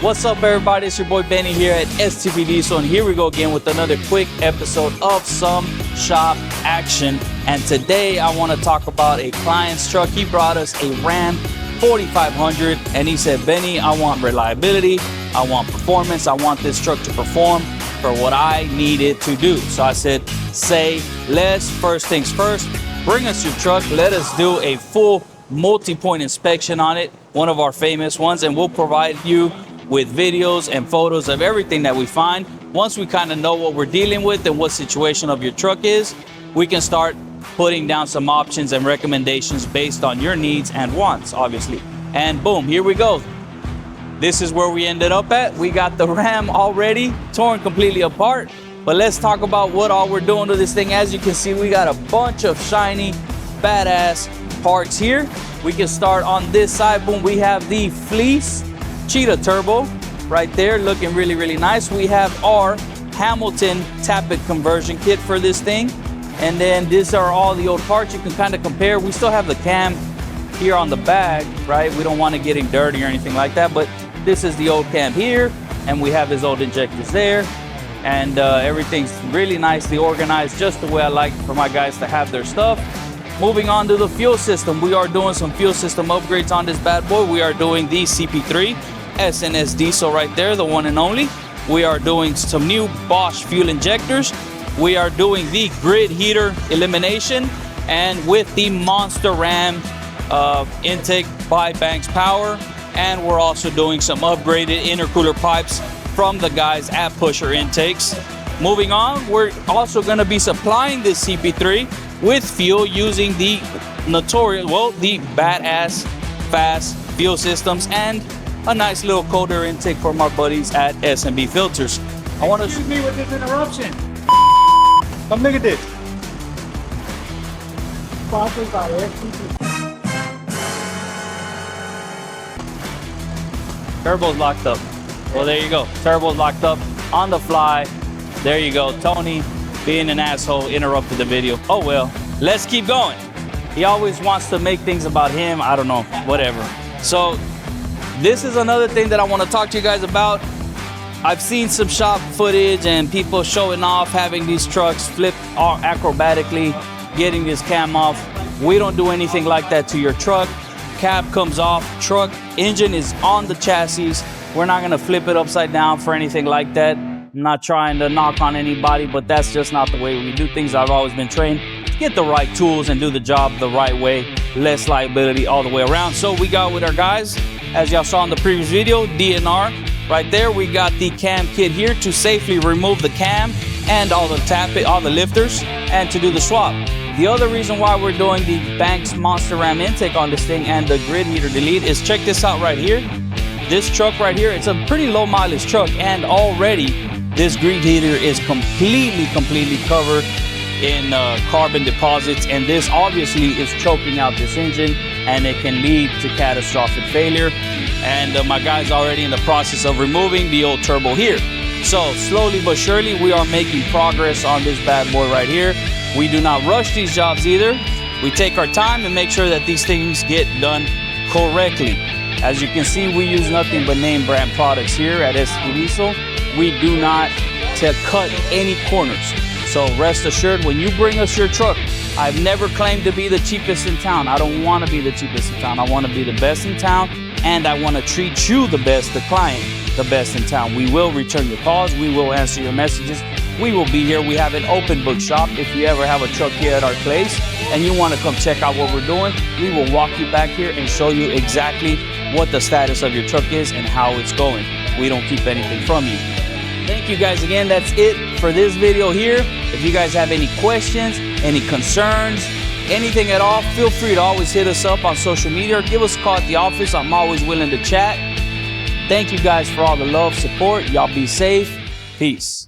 What's up, everybody? It's your boy Benny here at STP Diesel, and here we go again with another quick episode of some shop action. And today I want to talk about a client's truck. He brought us a Ram 4500, and he said, Benny, I want reliability, I want performance, I want this truck to perform for what I need it to do. So I said, say less. First things first, bring us your truck, let us do a full multi-point inspection on it, one of our famous ones, and we'll provide you with videos and photos of everything that we find. Once we kind of know what we're dealing with and what situation of your truck is, we can start putting down some options and recommendations based on your needs and wants, obviously. And boom, here we go. This is where we ended up at. We got the Ram already torn completely apart, but let's talk about what all we're doing to this thing. As you can see, we got a bunch of shiny, badass parts here. We can start on this side. Boom, we have the Fleece Cheetah Turbo right there, looking really, really nice. We have our Hamilton Tappet conversion kit for this thing. And then these are all the old parts you can kind of compare. We still have the cam here on the bag, right? We don't want it getting dirty or anything like that, but this is the old cam here, and we have his old injectors there. And everything's really nicely organized, just the way I like for my guys to have their stuff. Moving on to the fuel system, we are doing some fuel system upgrades on this bad boy. We are doing the CP3 S&S Diesel right there, the one and only. We are doing some new Bosch fuel injectors. We are doing the grid heater elimination, and with the Monster Ram intake by Banks Power. And we're also doing some upgraded intercooler pipes from the guys at Pusher Intakes. Moving on, we're also going to be supplying this CP3 with fuel using the notorious, well, the badass FASS Fuel Systems and a nice little cold air intake from our buddies at S&B Filters. I want to excuse me with this interruption. Come look at this. Sponsored by STP. Turbo's locked up. Well, there you go. Turbo's locked up on the fly. There you go. Tony, being an asshole, interrupted the video. Oh well, let's keep going. He always wants to make things about him. I don't know, whatever. So this is another thing that I want to talk to you guys about. I've seen some shop footage and people showing off having these trucks flip acrobatically, getting this cam off. We don't do anything like that to your truck. Cab comes off, truck engine is on the chassis. We're not gonna flip it upside down for anything like that. I'm not trying to knock on anybody, but that's just not the way we do things. I've always been trained to get the right tools and do the job the right way, less liability all the way around. So we got with our guys, as y'all saw in the previous video, DNR right there. We got the cam kit here to safely remove the cam and all the tappet, all the lifters, and to do the swap. The other reason why we're doing the Banks Monster Ram intake on this thing and the grid heater delete is, check this out right here. This truck right here, it's a pretty low mileage truck, and already this grid heater is completely covered in carbon deposits, and this obviously is choking out this engine, and it can lead to catastrophic failure. And my guy's already in the process of removing the old turbo here. So slowly but surely we are making progress on this bad boy right here. We do not rush these jobs either. We take our time and make sure that these things get done correctly. As you can see, we use nothing but name brand products here at STP Diesel. We do not cut any corners. So rest assured, when you bring us your truck, I've never claimed to be the cheapest in town. I don't want to be the cheapest in town. I want to be the best in town, and I want to treat you the best, the client, the best in town. We will return your calls. We will answer your messages. We will be here. We have an open book shop. If you ever have a truck here at our place and you want to come check out what we're doing, we will walk you back here and show you exactly what the status of your truck is and how it's going. We don't keep anything from you. Thank you guys again. That's it for this video here. If you guys have any questions, any concerns, anything at all, feel free to always hit us up on social media or give us a call at the office. I'm always willing to chat. Thank you guys for all the love, support. Y'all be safe. Peace.